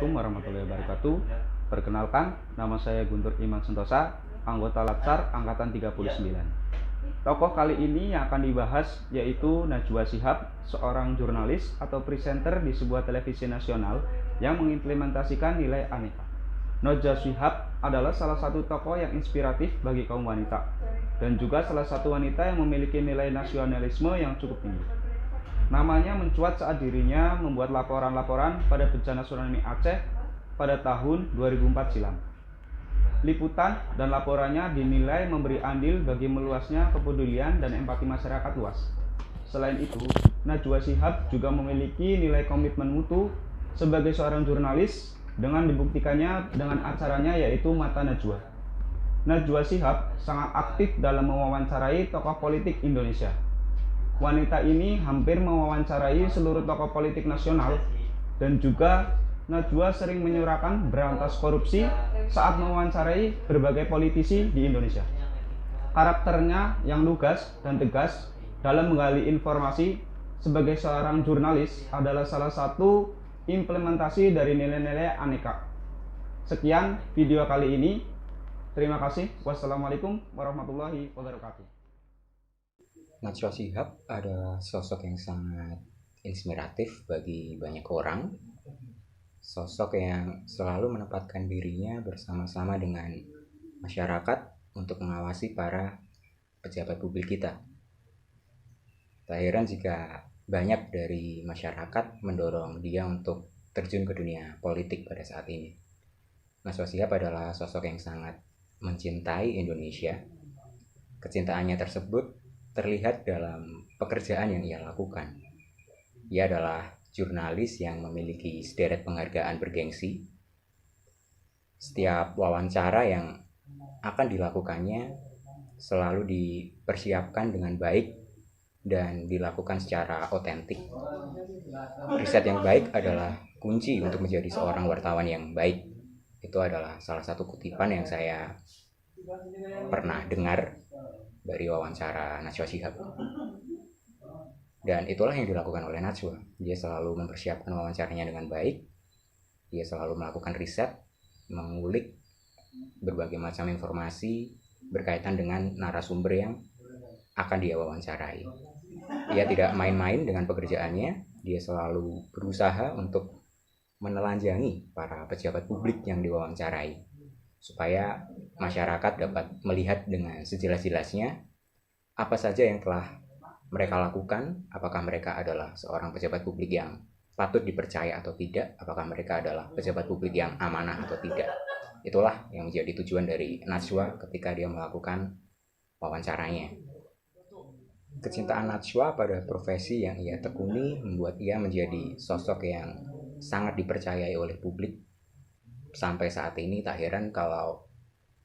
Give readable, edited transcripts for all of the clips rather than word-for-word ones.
Assalamualaikum warahmatullahi wabarakatuh. Perkenalkan, nama saya Guntur Iman Sentosa, anggota Latsar Angkatan 39. Tokoh kali ini yang akan dibahas yaitu Najwa Shihab, seorang jurnalis atau presenter di sebuah televisi nasional yang mengimplementasikan nilai aneka. Najwa Shihab adalah salah satu tokoh yang inspiratif bagi kaum wanita dan juga salah satu wanita yang memiliki nilai nasionalisme yang cukup tinggi. Namanya mencuat saat dirinya membuat laporan-laporan pada bencana tsunami Aceh pada tahun 2004 silam. Liputan dan laporannya dinilai memberi andil bagi meluasnya kepedulian dan empati masyarakat luas. Selain itu, Najwa Shihab juga memiliki nilai komitmen mutu sebagai seorang jurnalis dengan dibuktikannya dengan acaranya yaitu Mata Najwa. Najwa Shihab sangat aktif dalam mewawancarai tokoh politik Indonesia. Wanita ini hampir mewawancarai seluruh tokoh politik nasional dan juga Najwa sering menyuarakan berantas korupsi saat mewawancarai berbagai politisi di Indonesia. Karakternya yang lugas dan tegas dalam menggali informasi sebagai seorang jurnalis adalah salah satu implementasi dari nilai-nilai aneka. Sekian video kali ini. Terima kasih. Wassalamualaikum warahmatullahi wabarakatuh. Najwa Shihab adalah sosok yang sangat inspiratif bagi banyak orang. Sosok yang selalu menempatkan dirinya bersama-sama dengan masyarakat untuk mengawasi para pejabat publik kita. Tak heran jika banyak dari masyarakat mendorong dia untuk terjun ke dunia politik pada saat ini. Najwa Shihab adalah sosok yang sangat mencintai Indonesia. Kecintaannya tersebut terlihat dalam pekerjaan yang ia lakukan. Ia adalah jurnalis yang memiliki sederet penghargaan bergengsi. Setiap wawancara yang akan dilakukannya selalu dipersiapkan dengan baik dan dilakukan secara otentik. Riset yang baik adalah kunci untuk menjadi seorang wartawan yang baik. Itu adalah salah satu kutipan yang saya pernah dengar dari wawancara Najwa Shihab. Dan itulah yang dilakukan oleh Najwa. Dia selalu mempersiapkan wawancaranya dengan baik. Dia selalu melakukan riset, mengulik berbagai macam informasi berkaitan dengan narasumber yang akan dia wawancarai. Dia tidak main-main dengan pekerjaannya. Dia selalu berusaha untuk menelanjangi para pejabat publik yang diwawancarai, supaya masyarakat dapat melihat dengan sejelas-jelasnya apa saja yang telah mereka lakukan, apakah mereka adalah seorang pejabat publik yang patut dipercaya atau tidak, apakah mereka adalah pejabat publik yang amanah atau tidak. Itulah yang menjadi tujuan dari Najwa ketika dia melakukan wawancaranya. Kecintaan Najwa pada profesi yang ia tekuni membuat ia menjadi sosok yang sangat dipercayai oleh publik. Sampai saat ini tak heran kalau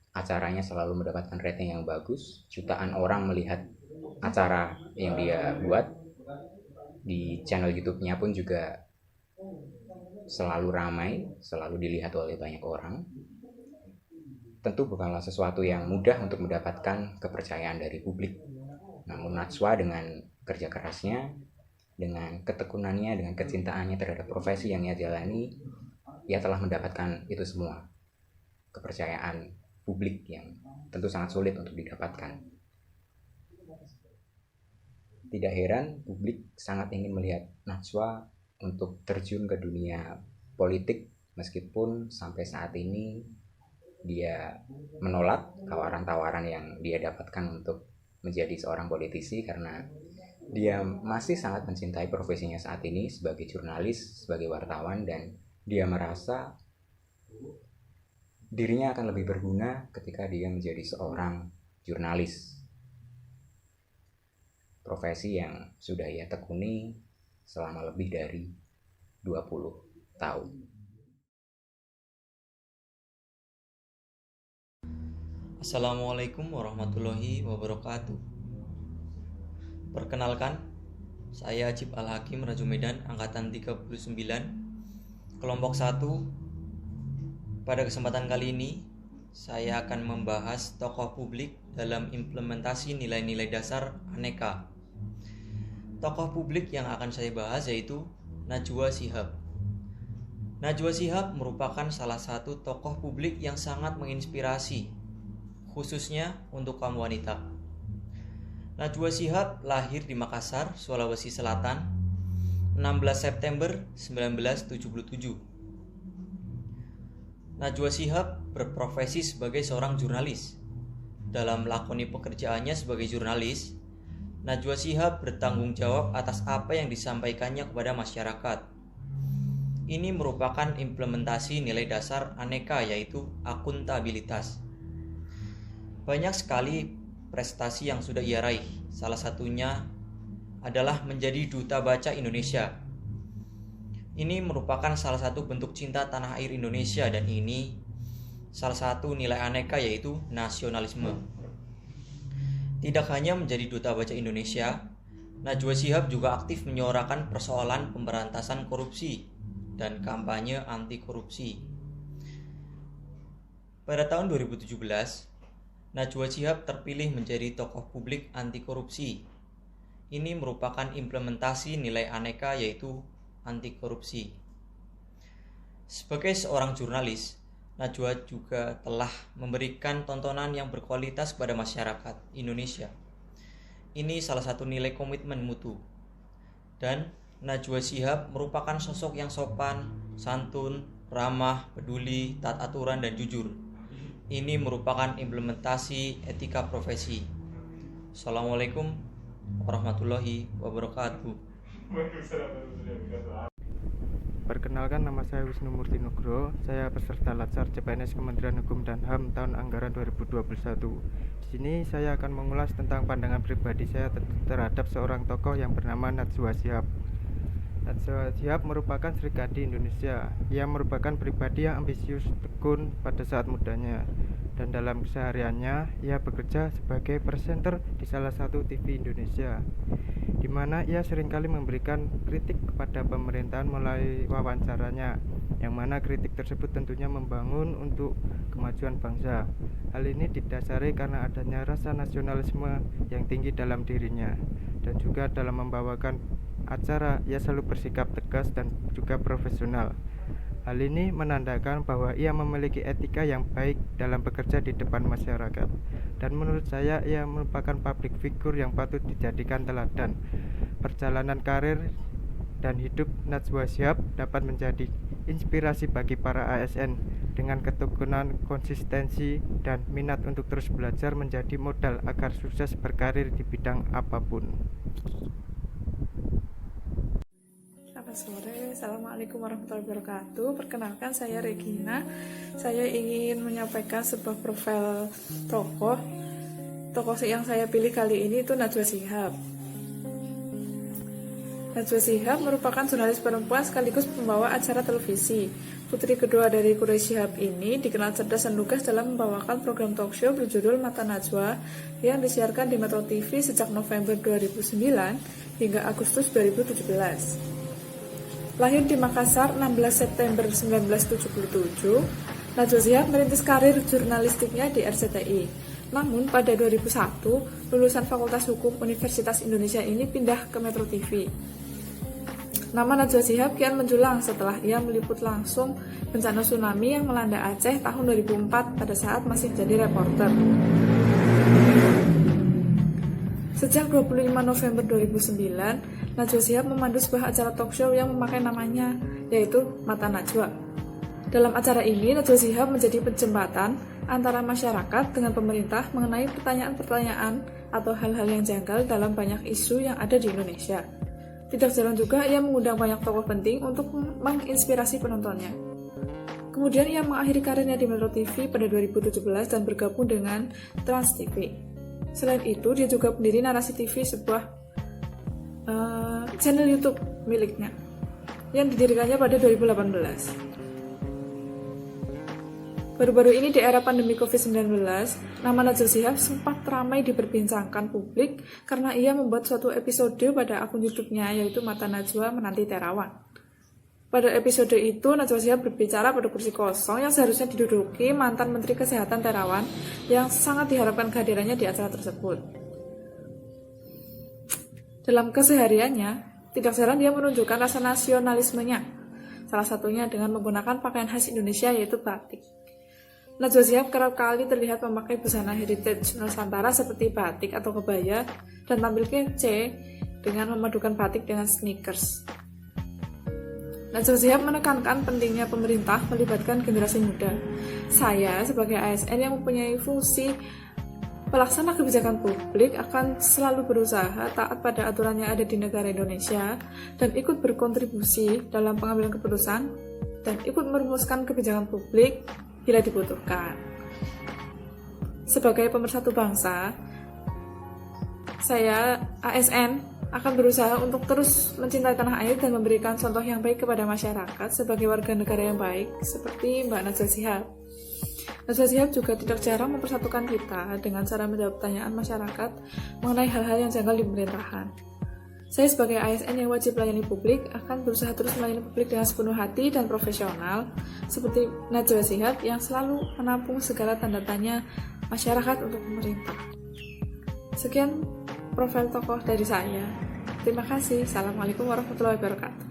acaranya selalu mendapatkan rating yang bagus. Jutaan orang melihat acara yang dia buat. Di channel YouTube-nya pun juga selalu ramai, selalu dilihat oleh banyak orang. Tentu bukanlah sesuatu yang mudah untuk mendapatkan kepercayaan dari publik. Namun Najwa dengan kerja kerasnya, dengan ketekunannya, dengan kecintaannya terhadap profesi yang ia jalani, ia telah mendapatkan itu semua. Kepercayaan publik yang tentu sangat sulit untuk didapatkan. Tidak heran publik sangat ingin melihat Najwa untuk terjun ke dunia politik, meskipun sampai saat ini dia menolak tawaran-tawaran yang dia dapatkan untuk menjadi seorang politisi, karena dia masih sangat mencintai profesinya saat ini sebagai jurnalis, sebagai wartawan, dan dia merasa dirinya akan lebih berguna ketika dia menjadi seorang jurnalis. Profesi yang sudah ia tekuni selama lebih dari 20 tahun. Assalamualaikum warahmatullahi wabarakatuh. Perkenalkan, saya Ajib Al-Hakim Raju Medan, Angkatan 39, Kelompok 1. Pada kesempatan kali ini, saya akan membahas tokoh publik dalam implementasi nilai-nilai dasar aneka. Tokoh publik yang akan saya bahas yaitu Najwa Shihab. Najwa Shihab merupakan salah satu tokoh publik yang sangat menginspirasi, khususnya untuk kaum wanita. Najwa Shihab lahir di Makassar, Sulawesi Selatan, 16 September 1977. Najwa Shihab berprofesi sebagai seorang jurnalis. Dalam melakoni pekerjaannya sebagai jurnalis, Najwa Shihab bertanggung jawab atas apa yang disampaikannya kepada masyarakat. Ini merupakan implementasi nilai dasar Aneka, yaitu akuntabilitas. Banyak sekali prestasi yang sudah ia raih. Salah satunya adalah menjadi Duta Baca Indonesia. Ini merupakan salah satu bentuk cinta tanah air Indonesia, dan ini salah satu nilai Aneka, yaitu nasionalisme. Tidak hanya menjadi Duta Baca Indonesia, Najwa Shihab juga aktif menyuarakan persoalan pemberantasan korupsi dan kampanye anti korupsi. Pada tahun 2017, Najwa Shihab terpilih menjadi tokoh publik anti korupsi. Ini merupakan implementasi nilai Aneka, yaitu anti korupsi. Sebagai seorang jurnalis, Najwa juga telah memberikan tontonan yang berkualitas kepada masyarakat Indonesia. Ini salah satu nilai komitmen mutu. Dan Najwa Shihab merupakan sosok yang sopan, santun, ramah, peduli, taat aturan, dan jujur. Ini merupakan implementasi etika profesi. Assalamualaikum warahmatullahi wabarakatuh. Perkenalkan, nama saya Wisnu Murti Nugroho. Saya peserta Latsar CPNS Kementerian Hukum dan HAM tahun anggaran 2021. Di sini saya akan mengulas tentang pandangan pribadi saya terhadap seorang tokoh yang bernama Najwa Shihab. Najwa Shihab merupakan Sri Kandi Indonesia. Ia merupakan pribadi yang ambisius, tekun pada saat mudanya, dan dalam kesehariannya ia bekerja sebagai presenter di salah satu TV Indonesia, di mana ia seringkali memberikan kritik kepada pemerintahan melalui wawancaranya, yang mana kritik tersebut tentunya membangun untuk kemajuan bangsa. Hal ini didasari karena adanya rasa nasionalisme yang tinggi dalam dirinya, dan juga dalam membawakan acara ia selalu bersikap tegas dan juga profesional. Hal ini menandakan bahwa ia memiliki etika yang baik dalam bekerja di depan masyarakat, dan menurut saya ia merupakan public figure yang patut dijadikan teladan. Perjalanan karir dan hidup Najwa Shihab dapat menjadi inspirasi bagi para ASN dengan ketekunan, konsistensi, dan minat untuk terus belajar menjadi modal agar sukses berkarir di bidang apapun. Selamat sore, Assalamualaikum warahmatullahi wabarakatuh. Perkenalkan, saya Regina. Saya ingin menyampaikan sebuah profil tokoh. Tokoh yang saya pilih kali ini itu Najwa Shihab. Najwa Shihab merupakan jurnalis perempuan sekaligus pembawa acara televisi. Putri kedua dari Quraish Shihab ini dikenal cerdas dan lugas dalam membawakan program talk show berjudul Mata Najwa yang disiarkan di Metro TV sejak November 2009 hingga Agustus 2017. Lahir di Makassar 16 September 1977, Najwa Shihab merintis karir jurnalistiknya di RCTI. Namun pada 2001, lulusan Fakultas Hukum Universitas Indonesia ini pindah ke Metro TV. Nama Najwa Shihab kian menjulang setelah ia meliput langsung bencana tsunami yang melanda Aceh tahun 2004 pada saat masih jadi reporter. Sejak 25 November 2009, Najwa Shihab memandu sebuah acara talk show yang memakai namanya, yaitu Mata Najwa. Dalam acara ini, Najwa Shihab menjadi penjembatan antara masyarakat dengan pemerintah mengenai pertanyaan-pertanyaan atau hal-hal yang janggal dalam banyak isu yang ada di Indonesia. Tidak jarang juga ia mengundang banyak tokoh penting untuk menginspirasi penontonnya. Kemudian ia mengakhiri karirnya di Metro TV pada 2017 dan bergabung dengan Trans TV. Selain itu, dia juga pendiri Narasi TV, sebuah channel YouTube miliknya yang didirikannya pada 2018. Baru-baru ini di era pandemi COVID-19, nama Najwa Shihab sempat ramai diperbincangkan publik karena ia membuat suatu episode pada akun YouTube-nya, yaitu Mata Najwa Menanti Terawan. Pada episode itu, Najwa Shihab berbicara pada kursi kosong yang seharusnya diduduki mantan Menteri Kesehatan Terawan yang sangat diharapkan kehadirannya di acara tersebut. Dalam kesehariannya, tidak jarang dia menunjukkan rasa nasionalismenya. salah satunya dengan menggunakan pakaian khas Indonesia yaitu batik. Najwa Shihab kerap kali terlihat memakai busana heritage Nusantara seperti batik atau kebaya dan tampil kece dengan memadukan batik dengan sneakers. Najwa Shihab menekankan pentingnya pemerintah melibatkan generasi muda. Saya sebagai ASN yang mempunyai fungsi pelaksana kebijakan publik akan selalu berusaha taat pada aturan yang ada di negara Indonesia dan ikut berkontribusi dalam pengambilan keputusan dan ikut merumuskan kebijakan publik bila dibutuhkan. Sebagai pemersatu bangsa, saya ASN akan berusaha untuk terus mencintai tanah air dan memberikan contoh yang baik kepada masyarakat sebagai warga negara yang baik seperti Mbak Najwa Shihab. Najwa Shihab juga tidak jarang mempersatukan kita dengan cara menjawab pertanyaan masyarakat mengenai hal-hal yang janggal di pemerintahan. Saya sebagai ASN yang wajib melayani publik akan berusaha terus melayani publik dengan sepenuh hati dan profesional seperti Najwa Shihab yang selalu menampung segala tanda tanya masyarakat untuk pemerintah. Sekian profil tokoh dari saya. Terima kasih. Assalamualaikum warahmatullahi wabarakatuh.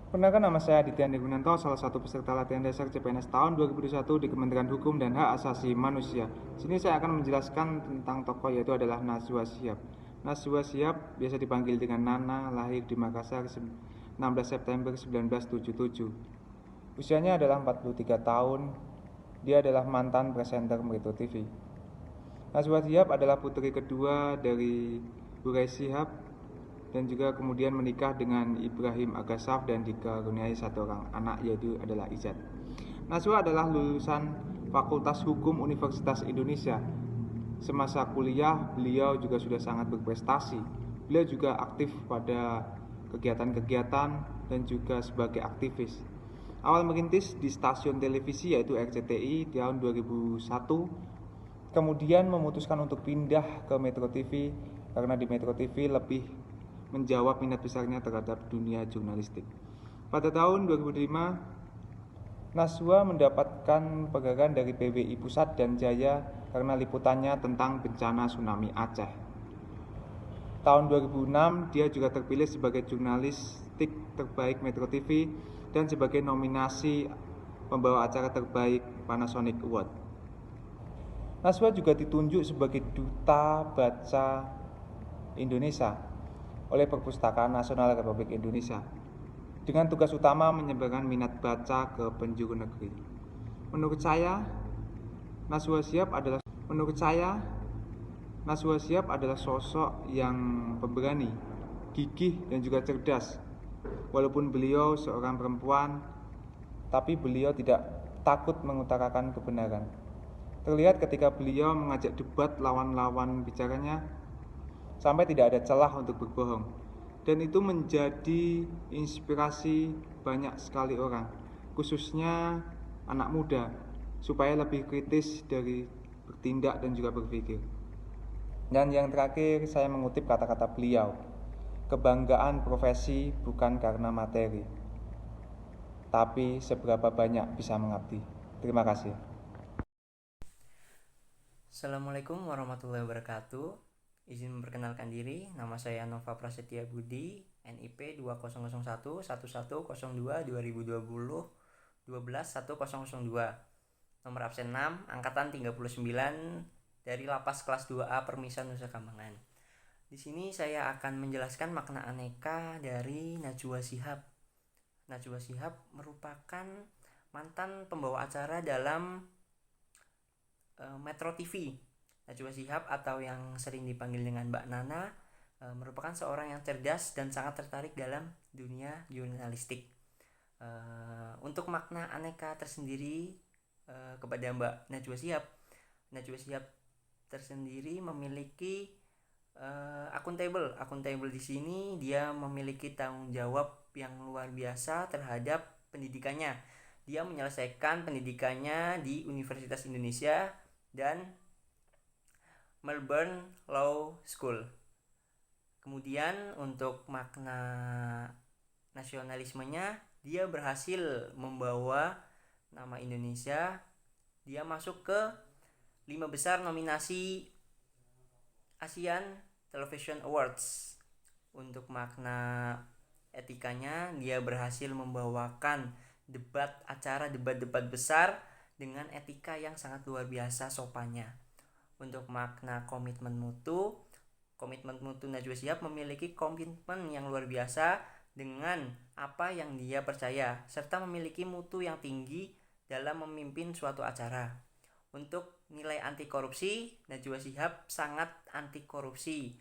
Perkenalkan, nama saya Aditya Gunanto, salah satu peserta latihan dasar CPNS tahun 2021 di Kementerian Hukum dan Hak Asasi Manusia. Sini saya akan menjelaskan tentang tokoh yaitu adalah Najwa Shihab. Najwa Shihab biasa dipanggil dengan Nana, lahir di Makassar 16 September 1977. Usianya adalah 43 tahun. Dia adalah mantan presenter Metro TV. Najwa Shihab adalah putri kedua dari Hurai Shihab dan juga kemudian menikah dengan Ibrahim Agasaf dan dikaruniai satu orang anak yaitu adalah Izzat. Najwa adalah lulusan Fakultas Hukum Universitas Indonesia. Semasa kuliah, beliau juga sudah sangat berprestasi. Beliau juga aktif pada kegiatan-kegiatan dan juga sebagai aktivis. Awal merintis di stasiun televisi yaitu RCTI tahun 2001. Kemudian memutuskan untuk pindah ke Metro TV karena di Metro TV lebih menjawab minat besarnya terhadap dunia jurnalistik. Pada tahun 2005, Najwa mendapatkan penghargaan dari PBI Pusat dan Jaya karena liputannya tentang bencana tsunami Aceh. Tahun 2006, dia juga terpilih sebagai jurnalistik terbaik Metro TV dan sebagai nominasi pembawa acara terbaik Panasonic Award. Najwa juga ditunjuk sebagai Duta Baca Indonesia oleh Perpustakaan Nasional Republik Indonesia dengan tugas utama menyebarkan minat baca ke penjuru negeri. Menurut saya, Najwa Shihab adalah sosok yang pemberani, gigih dan juga cerdas. Walaupun beliau seorang perempuan, tapi beliau tidak takut mengutarakan kebenaran. Terlihat ketika beliau mengajak debat lawan-lawan bicaranya sampai tidak ada celah untuk berbohong. Dan itu menjadi inspirasi banyak sekali orang, khususnya anak muda, supaya lebih kritis dari bertindak dan juga berpikir. Dan yang terakhir, saya mengutip kata-kata beliau, kebanggaan profesi bukan karena materi, tapi seberapa banyak bisa mengabdi. Terima kasih. Assalamualaikum warahmatullahi wabarakatuh. Izin memperkenalkan diri, nama saya Nova Prasetya Budi, NIP 2001 1102 2020 12102. Nomor absen 6, angkatan 39 dari Lapas kelas 2A Permisan Nusa Kambangan. Di sini saya akan menjelaskan makna aneka dari Najwa Shihab. Najwa Shihab merupakan mantan pembawa acara dalam Metro TV. Najwa Shihab atau yang sering dipanggil dengan Mbak Nana merupakan seorang yang cerdas dan sangat tertarik dalam dunia jurnalistik. Untuk makna aneka tersendiri kepada Mbak Najwa Shihab tersendiri memiliki akuntabel di sini. Dia memiliki tanggung jawab yang luar biasa terhadap pendidikannya. Dia menyelesaikan pendidikannya di Universitas Indonesia dan Melbourne Law School. Kemudian untuk makna nasionalismenya, dia berhasil membawa nama Indonesia. Dia masuk ke 5 besar nominasi Asian Television Awards. Untuk makna etikanya, dia berhasil membawakan acara debat-debat besar dengan etika yang sangat luar biasa sopannya. Untuk makna komitmen mutu Najwa Shihab memiliki komitmen yang luar biasa dengan apa yang dia percaya, serta memiliki mutu yang tinggi dalam memimpin suatu acara. Untuk nilai anti korupsi, Najwa Shihab sangat anti korupsi.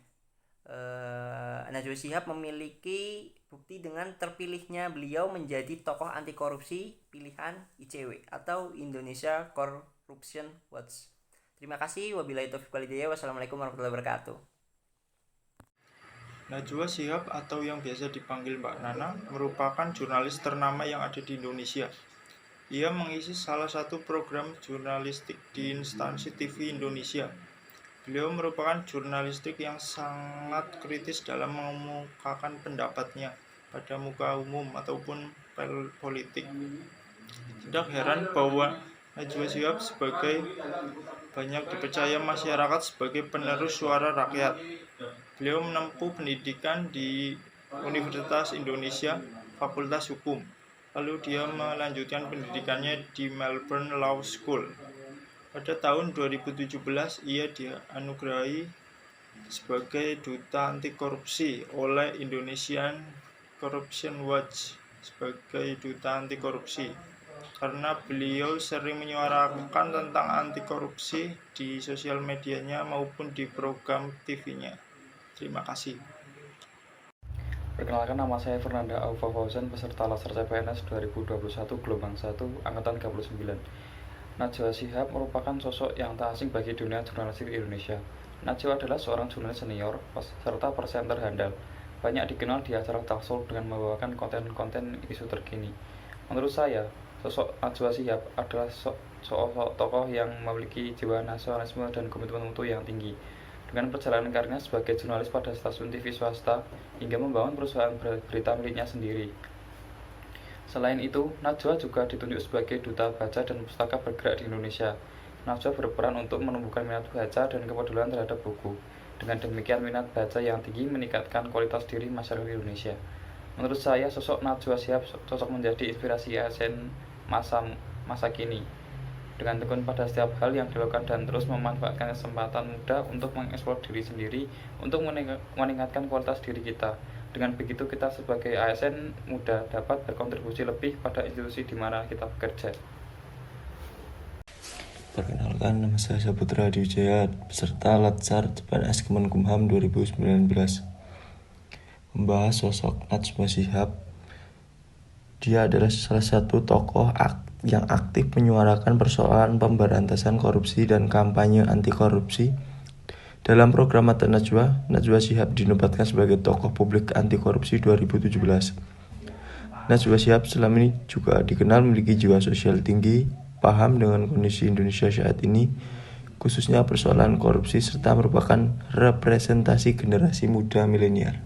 Najwa Shihab memiliki bukti dengan terpilihnya beliau menjadi tokoh anti korupsi pilihan ICW atau Indonesia Corruption Watch. Terima kasih. Wabillahi taufiq wal hidayah. Wassalamualaikum warahmatullahi wabarakatuh. Najwa Shihab atau yang biasa dipanggil Mbak Nana merupakan jurnalis ternama yang ada di Indonesia. Ia mengisi salah satu program jurnalistik di instansi TV Indonesia. Beliau merupakan jurnalistik yang sangat kritis dalam mengemukakan pendapatnya pada muka umum ataupun politik. Tidak heran bahwa Najwa Shihab banyak dipercaya masyarakat sebagai penerus suara rakyat. Beliau menempuh pendidikan di Universitas Indonesia, Fakultas Hukum. Lalu dia melanjutkan pendidikannya di Melbourne Law School. Pada tahun 2017, ia dianugerahi sebagai duta anti korupsi oleh Indonesian Corruption Watch sebagai duta anti korupsi. Karena beliau sering menyuarakan tentang anti korupsi di sosial medianya maupun di program TV-nya. Terima kasih. Perkenalkan, nama saya Fernanda Aufa Fauzan, peserta Latsar CPNS 2021 Gelombang 1 Angkatan 39. Najwa Shihab merupakan sosok yang tak asing bagi dunia jurnalistik Indonesia. Najwa adalah seorang jurnalis senior serta presenter handal. Banyak dikenal di acara talkshow dengan membawakan konten-konten isu terkini. Menurut saya, sosok Najwa Shihab adalah sosok tokoh yang memiliki jiwa nasionalisme dan komitmen mutu yang tinggi. Dengan perjalanan karirnya sebagai jurnalis pada stasiun TV swasta hingga membangun perusahaan berita miliknya sendiri. Selain itu, Najwa juga ditunjuk sebagai duta baca dan pustaka bergerak di Indonesia. Najwa berperan untuk menumbuhkan minat baca dan kepedulian terhadap buku. Dengan demikian, minat baca yang tinggi meningkatkan kualitas diri masyarakat Indonesia. Menurut saya, sosok Najwa Shihab sosok menjadi inspirasi ASN masa kini. Dengan tekun pada setiap hal yang dilakukan dan terus memanfaatkan kesempatan muda untuk mengeksplor diri sendiri untuk meningkatkan kualitas diri kita. Dengan begitu, kita sebagai ASN muda dapat berkontribusi lebih pada institusi di mana kita bekerja. Perkenalkan, nama saya Saputra Adi Wijaya, peserta Latsar CPNS Kemenkumham 2019. Membahas sosok Najwa Shihab. Dia adalah salah satu tokoh yang aktif menyuarakan persoalan pemberantasan korupsi dan kampanye anti korupsi. Dalam program Mata Najwa Shihab dinobatkan sebagai tokoh publik anti korupsi 2017. Najwa Shihab selama ini juga dikenal memiliki jiwa sosial tinggi, paham dengan kondisi Indonesia saat ini, khususnya persoalan korupsi, serta merupakan representasi generasi muda milenial.